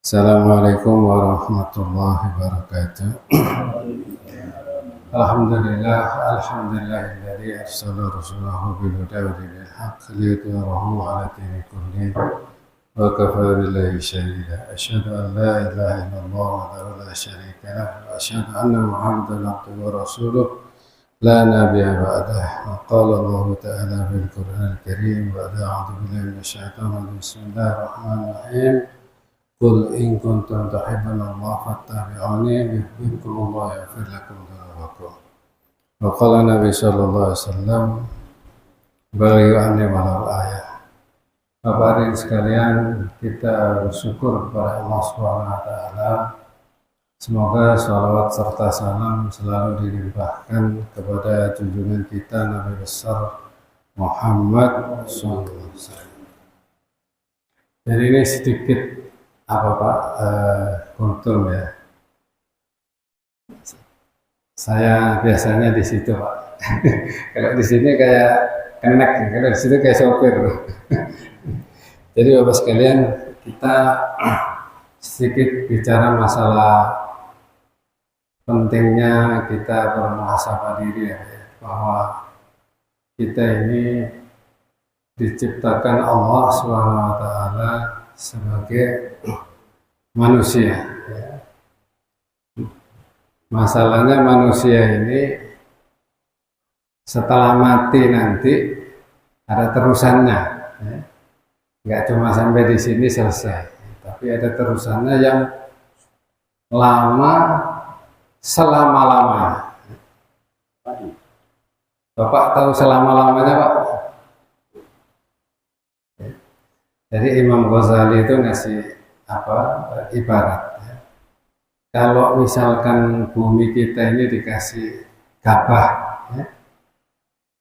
Assalamualaikum warahmatullahi wabarakatuh. Alhamdulillah, alhamdulillahilladzi arsala rasulahu bil huda wa dinil haqq liyudhhirahu 'ala dini kullih wa kafaa billahi shahida. Asyhadu an la ilaha illallah wahdahu la syarika lah wa asyhadu anna Muhammadan abduhu wa rasuluh la nabiyya ba'dah. Wa qala Allah ta'ala fil Qur'anil karim wa a'udzu billahi minasyaitonir rajim. Bismillahirrahmanirrahim. Qul in kuntum tuhibbuna Allah fattabi'uni yuhibbukum Allah wa yaghfir lakum dzunubakum. Wa qala Nabi sallallahu alaihi wasallam, balighu anni walau ayah. Bapak hadirin sekalian, kita bersyukur kepada Allah Subhanahu wa taala. Semoga shalawat serta salam selalu dilimpahkan kepada junjungan kita Nabi besar Muhammad sallallahu alaihi wasallam. Jadi ini sedikit apa Pak, kultur ya. Saya biasanya di situ Pak. Kalau di sini kayak kenek, kalau di situ kayak sopir. Jadi Bapak sekalian, kita sedikit bicara masalah pentingnya kita bermuhasabah diri ya, bahwa kita ini diciptakan Allah SWT sebagai manusia. Masalahnya manusia ini setelah mati nanti ada terusannya. Nggak cuma sampai di sini selesai, tapi ada terusannya yang lama selama-lamanya. Bapak tahu selama-lamanya Pak? Jadi Imam Ghazali itu ngasih ibarat ya. Kalau misalkan bumi kita ini dikasih gabah ya,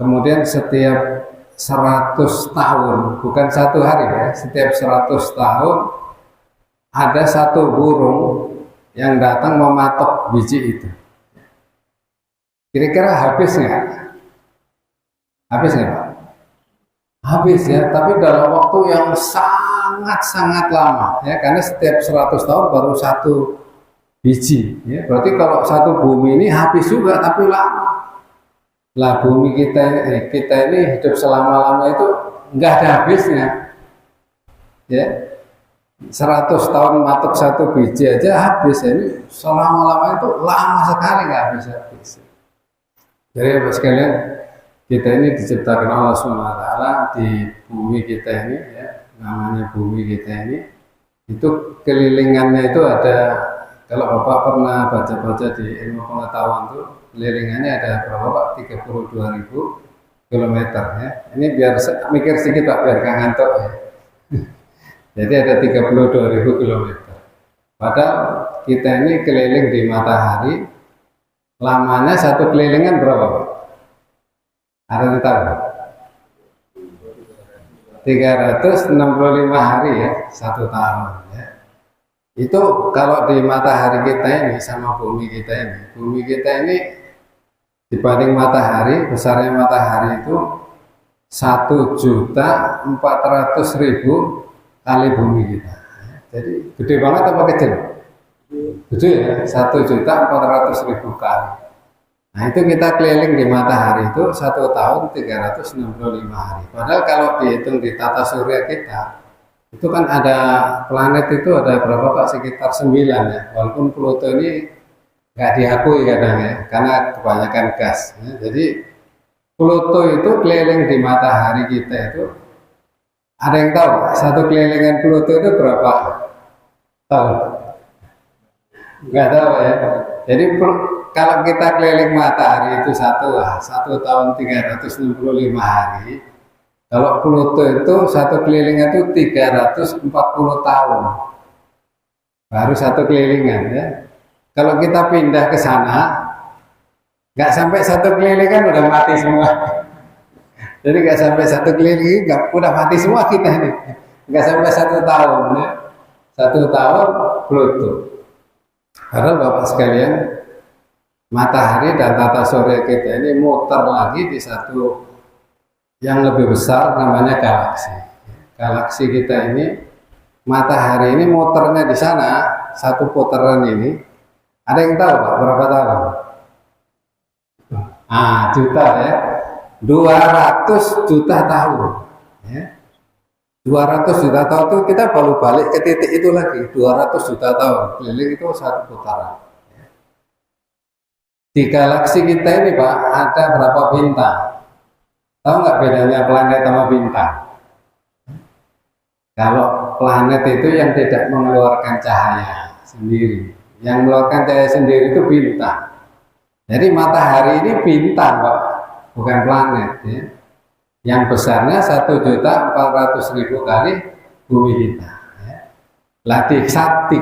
kemudian setiap 100 tahun, bukan satu hari ya, setiap 100 tahun ada satu burung yang datang mematok biji itu. Kira-kira habis nggak? Habis nggak Pak? Habis ya, tapi dalam waktu yang sangat-sangat lama ya, karena setiap 100 tahun baru satu biji ya. Berarti kalau satu bumi ini habis juga, tapi lama. Lah bumi kita ini hidup selama-lama itu nggak ada habisnya ya. 100 tahun matok satu biji aja habis ya. Ini selama-lama itu lama sekali nggak habis-habis. Jadi Bapak sekalian, kita ini diciptakan Allah SWT di bumi kita ini ya, namanya bumi kita ini, itu kelilingannya itu ada, kalau Bapak pernah baca-baca di ilmu pengetahuan itu, kelilingannya ada berapa Pak? 32.000 km ya. Ini biar mikir sedikit Pak, biar gak ngantuk ya. Jadi ada 32.000 km. Padahal kita ini keliling di matahari, lamanya satu kelilingan berapa Pak? Ada yang tahu? 365 hari ya, 1 tahun ya. Itu kalau di matahari kita ini sama bumi kita ini dibanding matahari, besarnya matahari itu 1.400.000 kali bumi kita. Jadi gede banget apa kecil? Gede ya, 1.400.000 kali. Nah itu kita keliling di matahari itu 1 tahun 365 hari. Padahal kalau dihitung di tata surya kita, itu kan ada planet itu ada berapa Pak? Sekitar 9 ya. Walaupun Pluto ini nggak diakui kadang ya, karena kebanyakan gas. Ya. Jadi Pluto itu keliling di matahari kita itu, ada yang tahu satu kelilingan Pluto itu berapa tahun? Nggak tahu ya. Jadi kalau kita keliling matahari itu 1 tahun 365 hari. Kalau Pluto itu satu kelilingan itu 340 tahun. Baru satu kelilingan ya. Kalau kita pindah ke sana, nggak sampai satu kelilingan udah mati semua. Jadi nggak sampai satu keliling, udah mati semua kita ini. Nggak sampai 1 tahun ya. 1 tahun Pluto. Padahal Bapak sekalian, matahari dan tata surya kita ini muter lagi di satu yang lebih besar namanya galaksi. Galaksi kita ini matahari ini muternya di sana, satu putaran ini, ada yang tahu Pak berapa tahun? Juta ya, 200 juta tahun. Ya. 200 juta tahun itu kita baru balik ke titik itu lagi, 200 juta tahun, keliling itu satu putaran. Ya. Di galaksi kita ini Pak, ada berapa bintang? Tahu nggak bedanya planet sama bintang? Kalau planet itu yang tidak mengeluarkan cahaya sendiri, yang mengeluarkan cahaya sendiri itu bintang. Jadi matahari ini bintang Pak, bukan planet ya. Yang besarnya 1.400.000 kali bumi kita ya. Lah di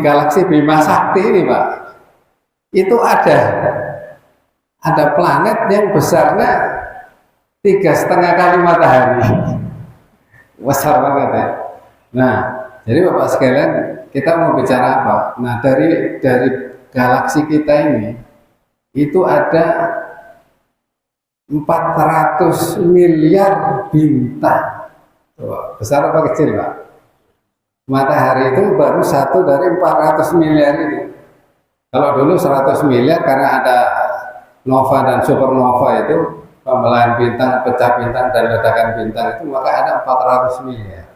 galaksi Bima Sakti ini Pak, itu ada planet yang besarnya 3,5 kali matahari. Besar banget ya. Nah, jadi Bapak sekalian, kita mau bicara apa? Nah, dari galaksi kita ini itu ada 400 miliar bintang. Tuh, besar apa kecil Pak? Matahari itu baru satu dari 400 miliar itu. Kalau dulu 100 miliar karena ada nova dan supernova itu, pembelahan bintang, pecah bintang dan ledakan bintang itu, maka ada 400 miliar.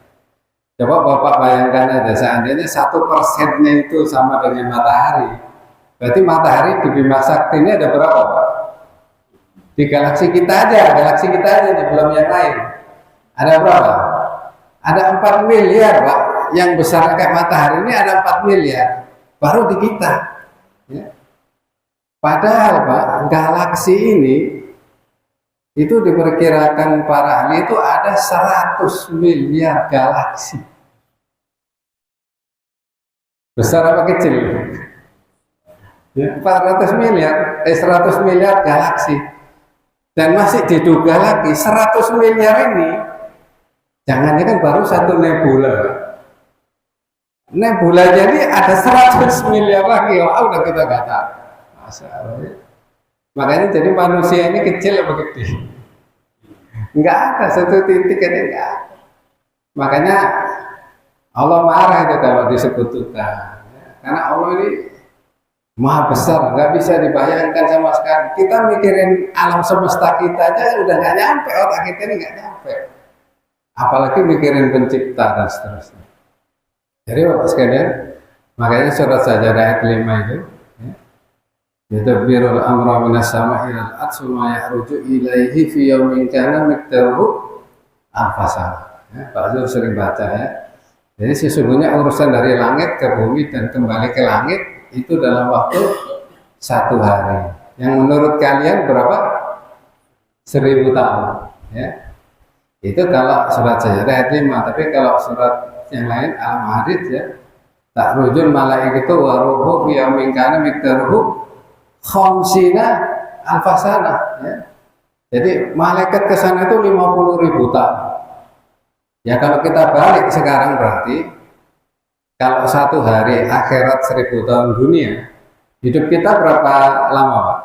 Coba Bapak bayangkan aja, seandainya 1%-nya itu sama dengan matahari, berarti matahari di Bima Sakti ini ada berapa Pak? Di galaksi kita aja nih, belum yang lain. Ada berapa? Ada 4 miliar Pak, yang besar kayak matahari ini ada 4 miliar, baru di kita. Ya. Padahal Pak, galaksi ini itu diperkirakan para ahli itu ada 100 miliar galaksi. Besar apa kecil? Ya, 400 miliar, 100 miliar galaksi. Dan masih diduga lagi 100 miliar ini, jangannya kan baru satu nebula. Nebula jadi ada 100 miliar lagi, udah kita nggak tahu. Masya Allah. Makanya jadi manusia ini kecil apa gede? Enggak ada satu titik aja enggak ada. Makanya Allah marah itu kalau disekutukan. Karena Allah ini maha besar, nggak bisa dibayangkan sama sekali. Kita mikirin alam semesta kita aja udah nggak nyampe, otak kita ini nggak nyampe. Apalagi mikirin pencipta dan seterusnya. Jadi Bapak sekalian, makanya surat Sajadah ayat 5 itu, yadabbirul amra minas sama'i ilal ardh tsumma ya'ruju ilaihi fi yaumin kana miqdaruhu alfasana. Pak Zul sering baca ya. Jadi sesungguhnya urusan dari langit ke bumi dan kembali ke langit itu dalam waktu 1 hari. Yang menurut kalian berapa? 1000 tahun. Ya. Itu kalau surat Sajadah ayat 5. Tapi kalau surat yang lain Al-Ma'arij ya, ta'rujul malaikatu wa ruhu fi yaumin kana miqdaruhu khamsina alfasana ya. Jadi malaikat ke sana itu 50.000 tahun. Ya kalau kita balik sekarang berarti kalau 1 hari akhirat 1000 tahun dunia, hidup kita berapa lama Pak?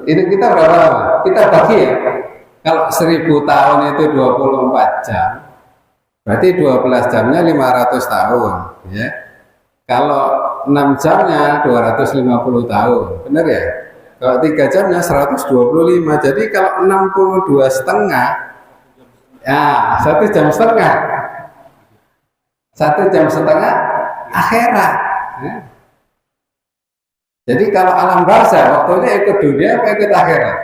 Hidup kita berapa lama? Kita bagi ya. Kalau 1000 tahun itu 24 jam, berarti 12 jamnya 500 tahun ya. Kalau 6 jamnya 250 tahun, benar ya? Kalau 3 jamnya 125, jadi kalau 62 setengah, ya 1 jam setengah, 1 jam setengah akhirat. Ya. Jadi kalau alam barzah waktunya ikut dunia apa ikut akhirat?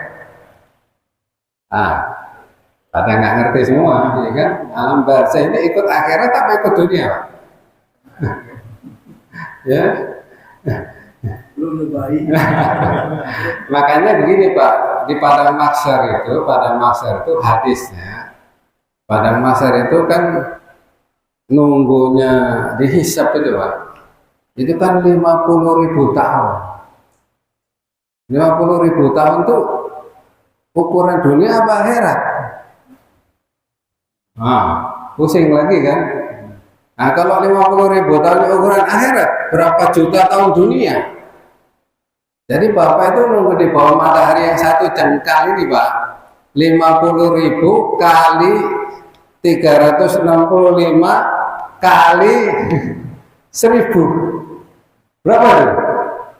Pada nggak ngerti semua, ya kan? Alam barzah ini ikut akhirat apa ikut dunia, Pak? Ya. Makanya begini Pak, di padang mahsyar itu hadisnya, padang mahsyar itu kan nunggunya dihisab itu Pak, itu kan 50.000 tahun. 50.000 tahun tuh ukuran dunia apa akhirat? Pusing lagi kan? Nah kalau 50.000 tahun ukuran akhirat, berapa juta tahun dunia? Jadi Bapak itu nunggu di bawah matahari yang 1 jam kali ini Pak, 50.000 kali 365 kali 1000. Berapa itu?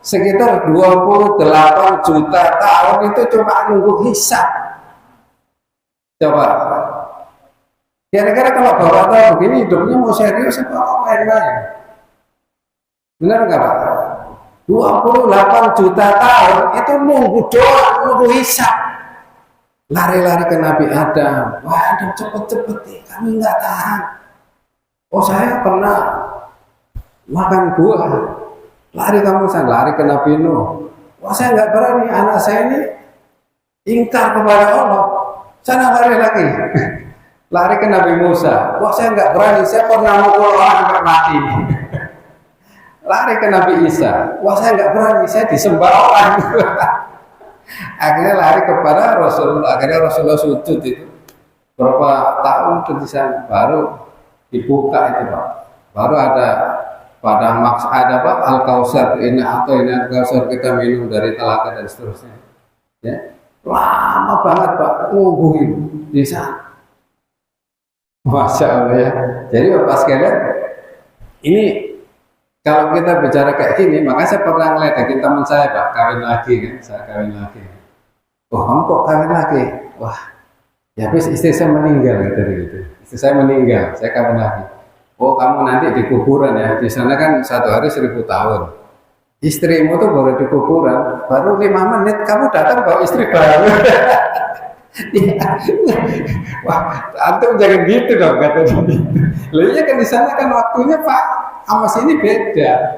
Sekitar 28 juta tahun itu cuma nunggu hisab. Coba. Kira-kira kalau Bapak tahu begini hidupnya mau serius atau main-main? Benar nggak Pak? 28 juta tahun itu nunggu doa, nunggu hisab. Lari-lari ke Nabi Adam. Wah, Adam cepet-cepet nih, kami nggak tahan. Oh, saya pernah makan buah. Lari kamu, saya lari ke Nabi Nuh. Wah, saya nggak berani, anak saya ini ingkar kepada Allah. Sana lari lagi. Lari ke Nabi Musa. Wah, saya nggak berani, saya pernah mukul orang sampai mati. Lari ke Nabi Isa. Wah, saya nggak berani, saya disembah orang. Akhirnya lari kepada Rasulullah. Akhirnya Rasulullah sujud itu. Berapa tahun tulisan baru dibuka itu Pak. Baru ada pada maksud ada Pak Al-Kausar ini atau ini Al-Kausar kita minum dari telaga dan seterusnya. Ya. Lama banget Pak nungguin di sana. Masya Allah ya. Jadi Bapak sekalian, ini kalau kita bicara kayak gini, maka saya pernah ngeledekin teman saya Pak, kawin lagi kan, saya kawin lagi. Oh, kamu kok kawin lagi? Wah, ya habis istri saya meninggal gitu. Istri saya meninggal, saya kawin lagi. Oh, kamu nanti di kuburan ya, di sana kan 1 hari 1000 tahun. Istrimu tuh baru di kuburan, baru 5 menit kamu datang bawa istri baru. Wah, antum jangan gitu dong kata dia. Loh iya kan di sana kan waktunya Pak sama sini beda.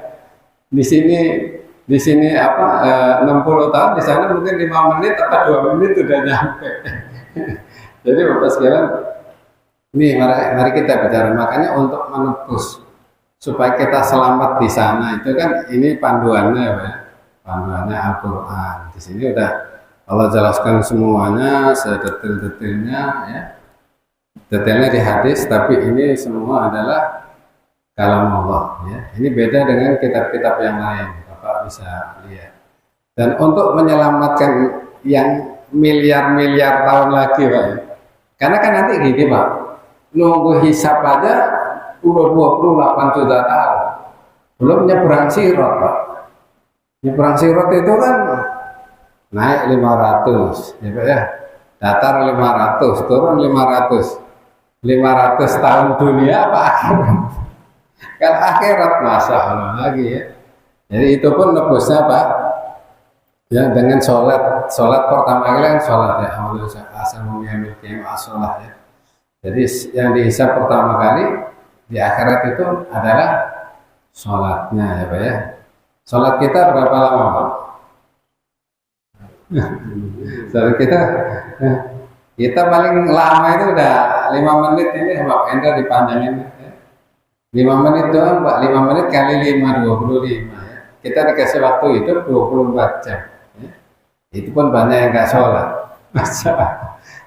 Di sini apa 60 tahun, di sana mungkin 5 menit atau 2 menit sudah nyampe. Jadi Bapak sekalian, nih mari kita bicara, makanya untuk menebus supaya kita selamat di sana itu kan ini panduannya ya. Panduannya Al-Qur'an. Di sini udah Allah jelaskan semuanya sedetail-detailnya ya. Detailnya di hadis, tapi ini semua adalah kalam Allah ya. Ini beda dengan kitab-kitab yang lain. Bapak bisa lihat. Dan untuk menyelamatkan yang miliar-miliar tahun lagi Pak ya. Karena kan nanti gini Pak, nunggu hisab aja udah 28 juta tahun. Belum nyebrang Sirat Pak. Nyebrang Sirat itu kan naik 500 ya Pak ya, datar 500, turun 500 tahun dunia apa akhirat? Kan akhirat Masya Allah lagi ya. Jadi itu pun nebusnya Pak ya dengan sholat pertama kali kan sholat ya, sholat ya. Jadi yang dihisab pertama kali di akhirat itu adalah sholatnya ya Pak ya. Sholat kita berapa lama Pak? Soal kita paling lama itu udah 5 menit ini Pak Hendra dipanjangin ya. 5 menit doang Pak, 5 menit kali 5 25 ya. Kita dikasih waktu itu 24 jam ya. Itu pun banyak yang nggak sholat.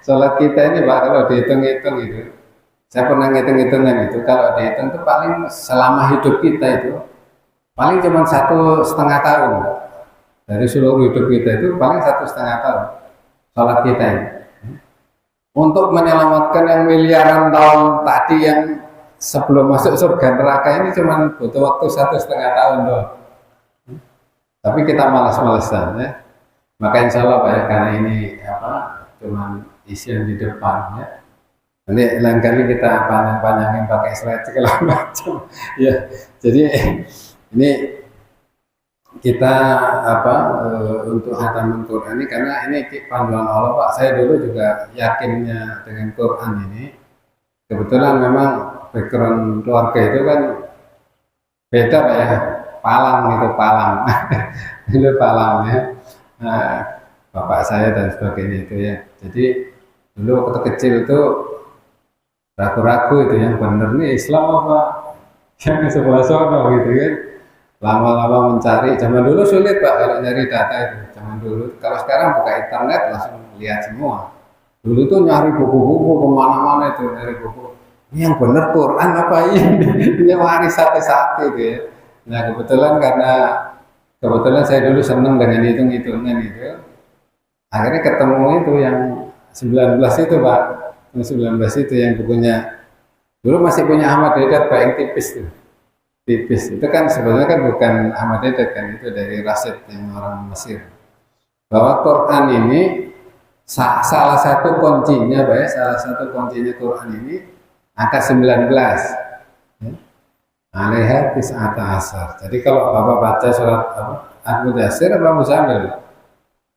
Sholat kita ini Pak kalau dihitung-hitung itu, saya pernah ngitung-hitungan itu, kalau dihitung itu paling selama hidup kita itu paling cuma 1,5 tahun. Dari seluruh hidup kita itu paling 1,5 tahun sholat kita ini. Untuk menyelamatkan yang miliaran tahun tadi yang sebelum masuk surga neraka ini cuma butuh waktu 1,5 tahun doang. Tapi kita malas-malesan ya. Maka insya Allah Pak ya, karena ini cuma isian di depan ya. Nanti lain kali kita panjang-panjangin pakai slide segala macam. Ya, jadi ini kita untuk hataman Quran ini karena ini panduan Allah Pak. Saya dulu juga yakinnya dengan Quran ini. Kebetulan memang background keluarga itu kan beda Pak ya. Palang itu palang ya. Nah, bapak saya dan sebagainya itu ya. Jadi dulu waktu kecil itu ragu-ragu itu yang benar nih Islam apa yang sebelah sono gitu kan. Lama-lama mencari, zaman dulu sulit Pak kalau nyari data itu, zaman dulu. Kalau sekarang buka internet langsung lihat semua. Dulu tuh nyari buku-buku kemana-mana itu, nyari buku. Ini yang benar Quran apa ini waris satu-satu gitu ya. Nah kebetulan saya dulu senang dengan hitung-hitungan itu. Akhirnya ketemu itu yang 19 itu Pak. Tahun 19 itu yang bukunya. Dulu masih punya Ahmad Deedat Pak yang tipis tuh. Tipis. Itu kan sebenarnya kan bukan Ahmad Deedat kan, itu dari Rasid yang orang Mesir. Bahwa Quran ini salah satu kuncinya, Pak ya, salah satu kuncinya Quran ini angka 19. Ya. Alaiha tis'ata asar. Jadi kalau Bapak baca surat Al-Mudaththir apa Muzammil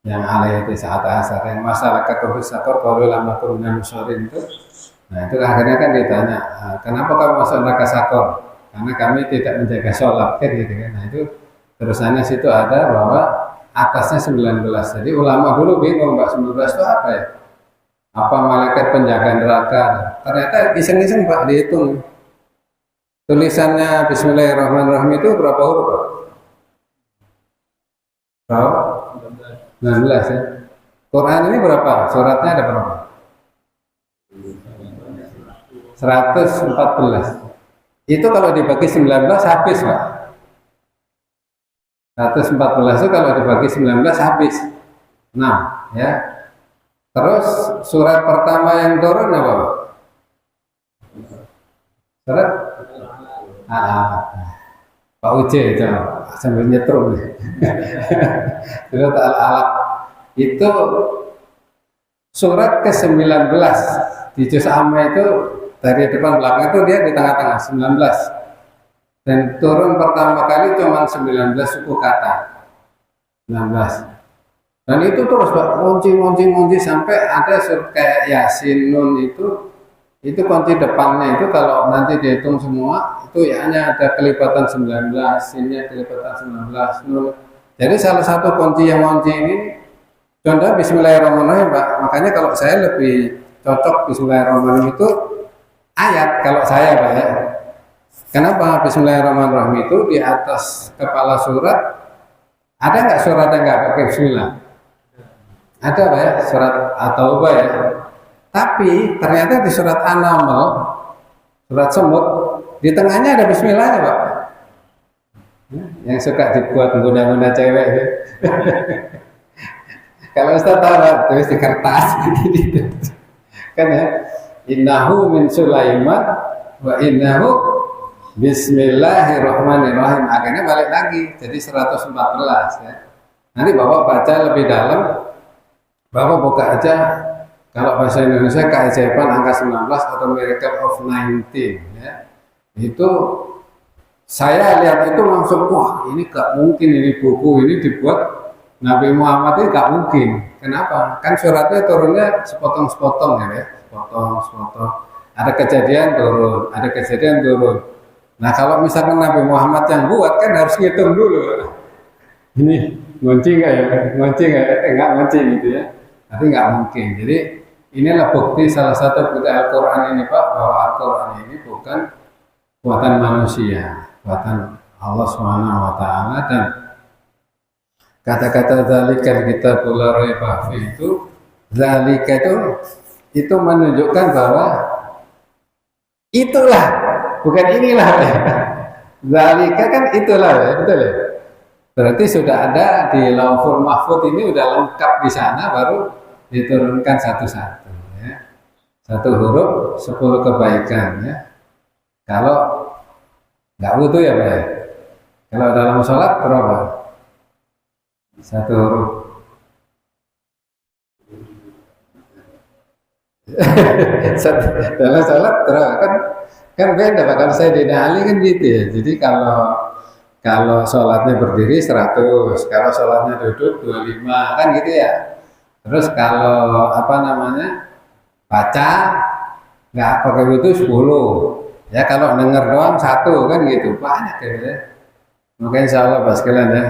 yang alaiha tis'ata asar, yang masalah kekufur sakor kalau lama kurungan musyrin itu. Nah itu akhirnya kan ditanya, kenapa kamu masuk neraka sakor? Karena kami tidak menjaga sholat kan gitu kan. Nah itu terusannya situ ada bahwa atasnya 19. Jadi ulama dulu bingung, Pak, 19 itu apa ya? Apa malaikat penjaga neraka? Ternyata iseng-iseng Pak dihitung. Tulisannya Bismillahirrahmanirrahim itu berapa huruf Pak? Berapa? 19 ya. Quran ini berapa? Suratnya ada berapa? 114. Itu kalau dibagi 19 habis Pak. 114 itu kalau dibagi 19 habis. Nah, ya. Terus surat pertama yang turun apa Pak? Surat Pak Uce itu sambil nyetrum. Surat Al-Alaq itu surat ke-19 di juz amma itu dari depan belakang itu dia di tengah-tengah 19. Dan turun pertama kali cuma 19 suku kata. 19. Dan itu terus Pak, kunci sampai ada kayak Yasin, Nun itu kunci depannya itu kalau nanti dihitung semua itu ya hanya ada kelipatan 19, sinnya kelipatan 19, Nun. Jadi salah satu kunci yang kunci ini contoh Bismillahirrahmanirrahim Pak. Makanya kalau saya lebih cocok Bismillahirrahmanirrahim itu ayat kalau saya Pak ya. Kenapa Bismillahirrahmanirrahim itu di atas kepala surat ada nggak surat yang nggak pakai Bismillah? Ada Pak ya, surat At-Taubah ya. Tapi ternyata di surat An-Naml, surat Semut, di tengahnya ada Bismillahnya Pak. Yang suka dibuat guna-guna cewek ya. Kalau Ustaz tahu tulis di kertas gitu. Kan ya, innahu min Sulaiman wa innahu Bismillahirrahmanirrahim. Akhirnya balik lagi jadi 114 ya. Nanti Bapak baca lebih dalam, Bapak buka aja kalau bahasa Indonesia keajaiban angka 19 atau Miracle of 19 ya. Itu saya lihat itu langsung wah ini gak mungkin, ini buku ini dibuat Nabi Muhammad ini gak mungkin. Kenapa? Kan suratnya turunnya sepotong-sepotong ya, sepotong-sepotong. Ada kejadian turun. Nah kalau misalkan Nabi Muhammad yang buat kan harus ngitung dulu. Ini ngunci nggak ya? Enggak ngunci gitu ya. Tapi nggak mungkin. Jadi inilah bukti salah satu bukti Al-Quran ini Pak, bahwa Al-Quran ini bukan buatan manusia, buatan Allah Subhanahu Wa Taala. Dan kata-kata zalika kita la raiba fi itu, zalika itu menunjukkan bahwa itulah, bukan inilah ya. Zalika kan itulah ya, betul ya. Berarti sudah ada di Lauhul Mahfuz ini udah lengkap di sana, baru diturunkan satu-satu ya. Satu huruf 10 kebaikan ya. Kalau nggak butuh ya Pak ya. Kalau dalam sholat berapa? Satu huruf. Dalam sholat berapa? Kan beda Pak. Kalau saya di Ali kan gitu ya. Jadi kalau sholatnya berdiri 100, kalau sholatnya duduk 25 kan gitu ya. Terus kalau baca nggak pakai itu 10 ya, kalau denger doang 1 kan gitu, banyak ya. Maka insya Allah Pak sekalian ya,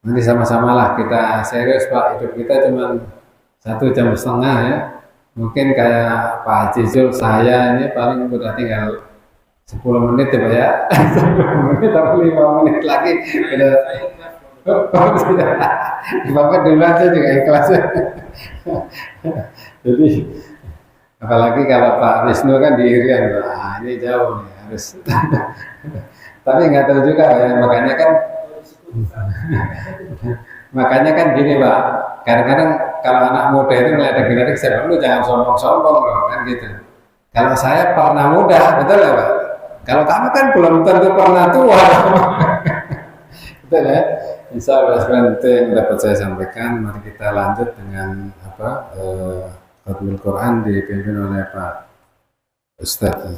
nanti sama-sama lah kita serius Pak, hidup kita cuma 1,5 jam ya. Mungkin kayak Pak Haji Zul, saya ini paling udah tinggal 10 menit ya Pak ya. 10 menit atau 5 menit lagi udah. Bapak duluan saya juga ikhlas. Jadi apalagi kalau Pak Wisnu kan di Irian, ini jauh nih harus. Tapi nggak tahu juga ya, makanya kan gini Pak, Kadang-kadang kalau anak muda itu ngeledek-ngeledek, saya bilang, lu jangan sombong-sombong loh, kan gitu. Kalau saya pernah muda, betul ya Pak? Kalau kamu kan belum tentu pernah tua. Betul ya? Insya Allah seperti yang dapat saya sampaikan. Mari kita lanjut dengan apa? Khatmul Quran dipimpin oleh Pak Ustadz.